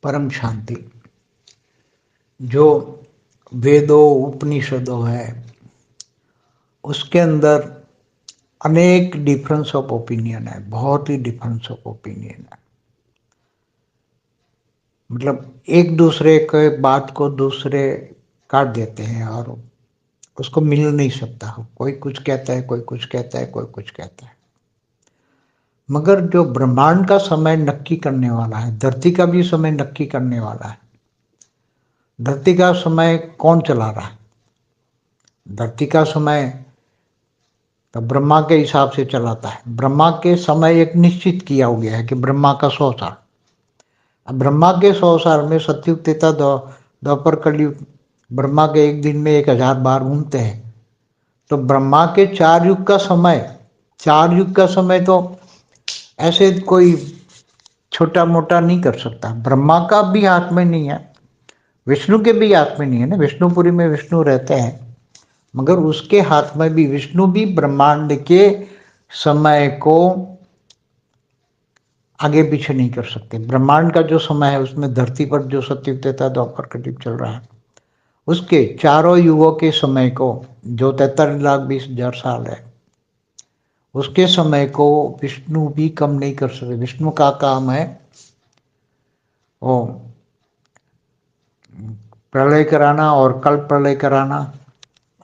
परम शांति। जो वेदों उपनिषदों है उसके अंदर अनेक डिफरेंस ऑफ ओपिनियन है, बहुत ही डिफरेंस ऑफ ओपिनियन है। मतलब एक दूसरे के बात को दूसरे काट देते हैं और उसको मिल नहीं सकता। कोई कुछ कहता है, कोई कुछ कहता है, कोई कुछ कहता है। मगर जो ब्रह्मांड का समय नक्की करने वाला है, धरती का भी समय नक्की करने वाला है। धरती का समय कौन चला रहा है? धरती का समय तो ब्रह्मा के हिसाब से चलाता है। ब्रह्मा के समय एक निश्चित किया हो गया है कि ब्रह्मा का 100 साल। अब ब्रह्मा के 100 साल में सतयुग त्रेता द्वापर कलयुग, ब्रह्मा के एक दिन में 1000 बार घूमते हैं। तो ब्रह्मा के 4 युग का समय, 4 युग का समय तो ऐसे कोई छोटा मोटा नहीं कर सकता। ब्रह्मा का भी हाथ में नहीं है, विष्णु के भी हाथ में नहीं है ना। विष्णुपुरी में विष्णु रहते हैं, मगर उसके हाथ में भी, विष्णु भी ब्रह्मांड के समय को आगे पीछे नहीं कर सकते। ब्रह्मांड का जो समय है उसमें धरती पर जो सतयुग त्रेता द्वापर कलयुग चल रहा है उसके चारों युगों के समय को, जो 43,20,000 साल है, उसके समय को विष्णु भी कम नहीं कर सकते। विष्णु का काम है वो प्रलय कराना और कल प्रलय कराना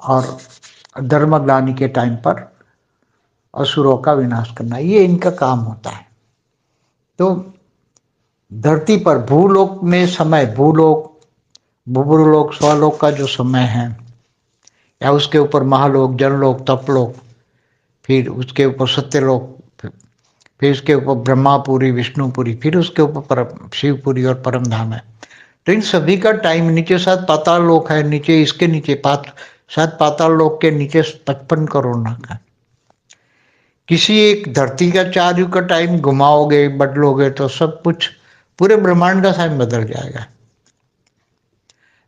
और धर्मग्लानि के टाइम पर असुरों का विनाश करना, ये इनका काम होता है। तो धरती पर भूलोक में समय, भूलोक, भूलोक, स्वलोक का जो समय है, या उसके ऊपर महालोक, जनलोक, तपलोक, फिर उसके ऊपर सत्यलोक, फिर उसके ऊपर ब्रह्मापुरी, विष्णुपुरी, फिर उसके ऊपर शिवपुरी और परम धाम है। तो इन सभी का टाइम, नीचे 7 पाताल लोक है, नीचे इसके नीचे 7 पाताल लोक के नीचे 55 करोड़ नाक है। किसी एक धरती का 4 युग का टाइम घुमाओगे, बदलोगे तो सब कुछ, पूरे ब्रह्मांड का टाइम बदल जाएगा।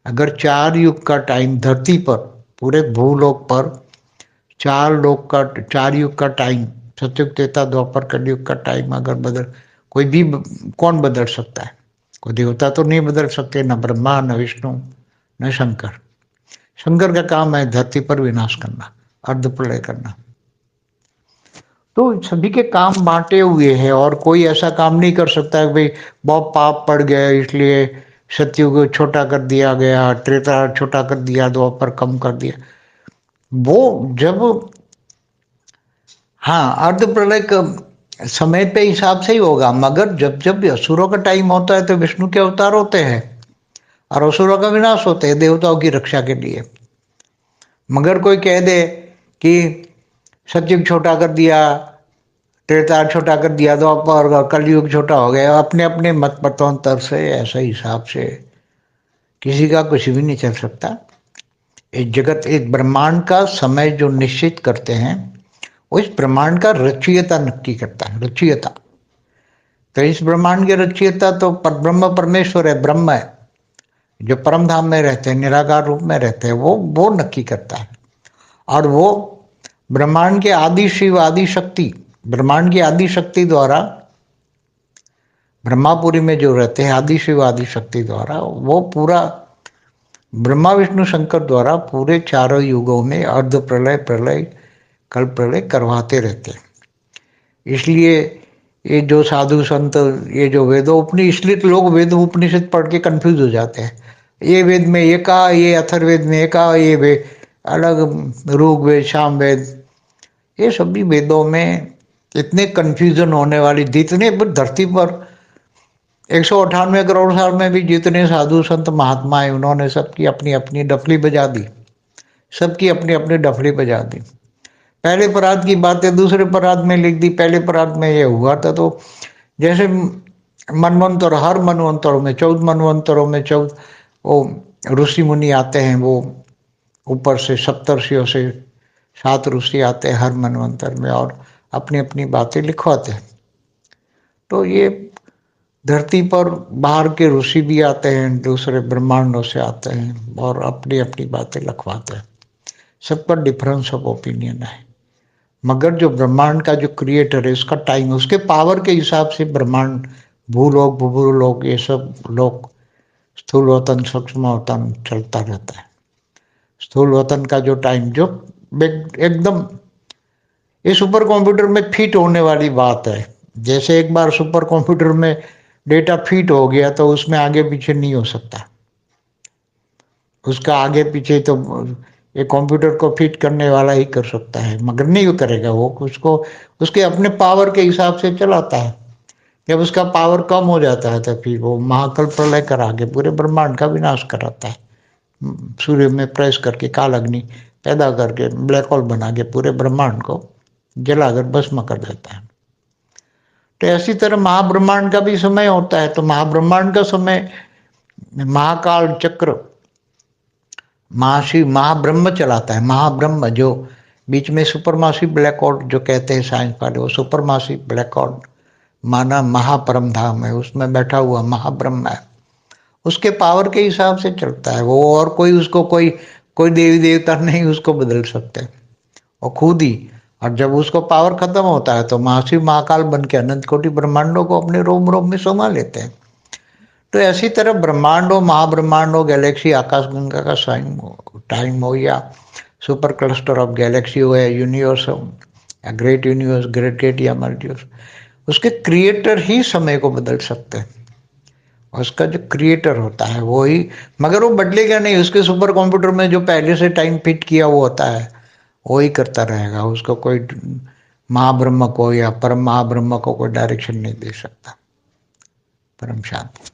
अगर 4 युग का टाइम धरती पर, पूरे भूलोक पर 4 युग का टाइम, सतयुग त्रेता द्वापर कलयुग का टाइम अगर बदल, कोई भी कौन बदल सकता है? कोई देवता तो नहीं बदल सकते, न ब्रह्मा, न विष्णु, न शंकर। शंकर का काम है धरती पर विनाश करना, अर्ध प्रलय करना। तो सभी के काम बांटे हुए हैं और कोई ऐसा काम नहीं कर सकता है भाई बहुत पाप पड़ गया इसलिए सतयुग छोटा कर दिया गया, त्रेता छोटा कर दिया, द्वापर कम कर दिया। वो जब, हाँ, अर्ध प्रलय का समय पे हिसाब से ही होगा। मगर जब जब असुरों का टाइम होता है तो विष्णु के अवतार होते हैं और असुरों का विनाश होते हैं देवताओं की रक्षा के लिए। मगर कोई कह दे कि सतयुग छोटा कर दिया, त्रेता छोटा कर दिया, द्वापर कलयुग छोटा हो गया, अपने अपने मत मतांतर से, ऐसे हिसाब से किसी का कुछ भी नहीं चल सकता। एक जगत, एक ब्रह्मांड का समय जो निश्चित करते हैं वो इस ब्रह्मांड का रचयिता नक्की करता है। रचयिता तो इस ब्रह्मांड के रचयिता तो ब्रह्म परमेश्वर है, ब्रह्म है, जो परम धाम में रहते हैं, निराकार रूप में रहते हैं, वो नक्की करता है। और वो ब्रह्मांड के आदि शिव, आदि शक्ति, ब्रह्मांड की आदि शक्ति द्वारा, ब्रह्मापुरी में जो रहते हैं आदि शिव आदि शक्ति द्वारा, वो पूरा ब्रह्मा विष्णु शंकर द्वारा पूरे चारों युगों में अर्ध प्रलय, प्रलय, कल प्रलय करवाते रहते हैं। इसलिए ये जो साधु संत, ये जो वेदोपनिषद, इसलिए तो लोग वेद उपनिषद पढ़ के कंफ्यूज हो जाते हैं। ये वेद में ये कहा, ये अथर्ववेद में ये कहा, ये वेद अलग, ऋग्वेद, सामवेद, ये सभी वेदों में इतने कंफ्यूजन होने वाली, जितने धरती पर 198 करोड़ साल में भी जितने साधु संत महात्मा है, उन्होंने सबकी अपनी अपनी डफली बजा दी, सबकी अपनी अपनी डफली बजा दी। पहले परात की बातें दूसरे परात में लिख दी। पहले परात में ये हुआ था, तो जैसे मनवंतर, हर मनवंतरों में, 14 मनवंतरों में 14 वो ऋषि मुनि आते हैं, वो ऊपर से सप्तर्षियों से 7 ऋषि आते हैं हर मनवंतर में और अपनी अपनी बातें लिखवाते हैं। तो ये धरती पर बाहर के ऋषि भी आते हैं, दूसरे ब्रह्मांडों से आते हैं और अपनी अपनी बातें लिखवाते हैं। सबका डिफरेंस ऑफ ओपिनियन है। मगर जो ब्रह्मांड का जो क्रिएटर है, उसका टाइम, उसके पावर के हिसाब से ब्रह्मांड भूलोक भूलोक ये सब लोक, स्थूल वतन सूक्ष्म वतन चलता रहता है। स्थूल वतन का जो टाइम जो एकदम ये सुपर कंप्यूटर में फिट होने वाली बात है। जैसे एक बार सुपर कंप्यूटर में डेटा फिट हो गया तो उसमें आगे पीछे नहीं हो सकता। उसका आगे पीछे तो ये कंप्यूटर को फिट करने वाला ही कर सकता है, मगर नहीं करेगा वो, उसको उसके अपने पावर के हिसाब से चलाता है। जब उसका पावर कम हो जाता है तो फिर वो महाकल प्रलय करा के पूरे ब्रह्मांड का विनाश कराता है। सूर्य में प्रेस करके काल अग्नि पैदा करके ब्लैक होल बना के पूरे ब्रह्मांड को जलाकर भस्म कर देता है। तो ऐसी तरह महाब्रह्मांड का भी समय होता है। तो महाब्रह्मांड का समय महाकाल चक्र महाशिव महाब्रह्म चलाता है। महाब्रह्म जो बीच में सुपरमासिव ब्लैक होल जो कहते हैं साइंस वाले, वो सुपरमासिव ब्लैक होल माना महापरम धाम है, उसमें बैठा हुआ महाब्रह्म है। उसके पावर के हिसाब से चलता है वो, और कोई उसको कोई कोई देवी देवता नहीं उसको बदल सकते, और खुद ही। और जब उसको पावर खत्म होता है तो महाशिव महाकाल बन के अनंत कोटि ब्रह्मांडों को अपने रोम रोम में समा लेते हैं। तो ऐसी तरह ब्रह्मांड हो, महाब्रह्मांड हो, गैलेक्सी आकाशगंगा का टाइम हो, या सुपर क्लस्टर ऑफ गैलेक्सी हो, या यूनिवर्स हो, या ग्रेट यूनिवर्स, ग्रेट ग्रेट या मल्टीवर्स, उसके क्रिएटर ही समय को बदल सकते हैं। उसका जो क्रिएटर होता है वो ही, मगर वो बदलेगा नहीं। उसके सुपर कंप्यूटर में जो पहले से टाइम फिट किया वो होता है, वो ही करता रहेगा। उसको कोई महाब्रह्म को या परम महाब्रह्म को कोई डायरेक्शन नहीं दे सकता। परम शांति।